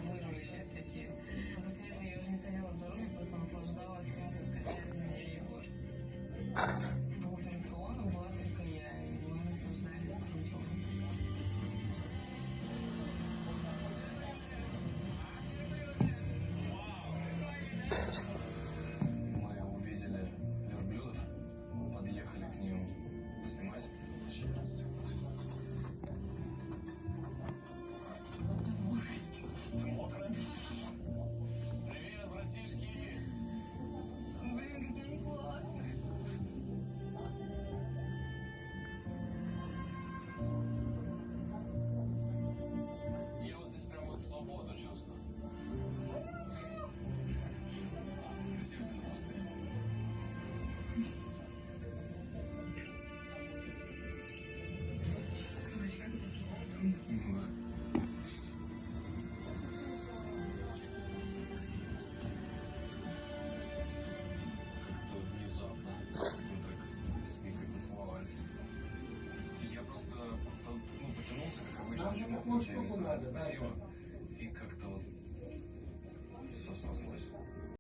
Вырулили такие. После этого я уже не садилась за руль, просто наслаждалась тем, как качает меня Егор. Был только он, была только я, и мы наслаждались друг другом. Мы увидели верблюдов, подъехали к ним поснимать. Ты мокрая? Привет, братишки! Блин, какие они классные. Я вот здесь прям вот свободу чувствую. Спасибо тебе за пустыню. Дочка, как это свобода? Ну да. Как-то внезапно мы так с ней как поцеловались. Я просто потянулся, как обычно, чмокнуть ее и сказать спасибо. И как-то вот все срослось.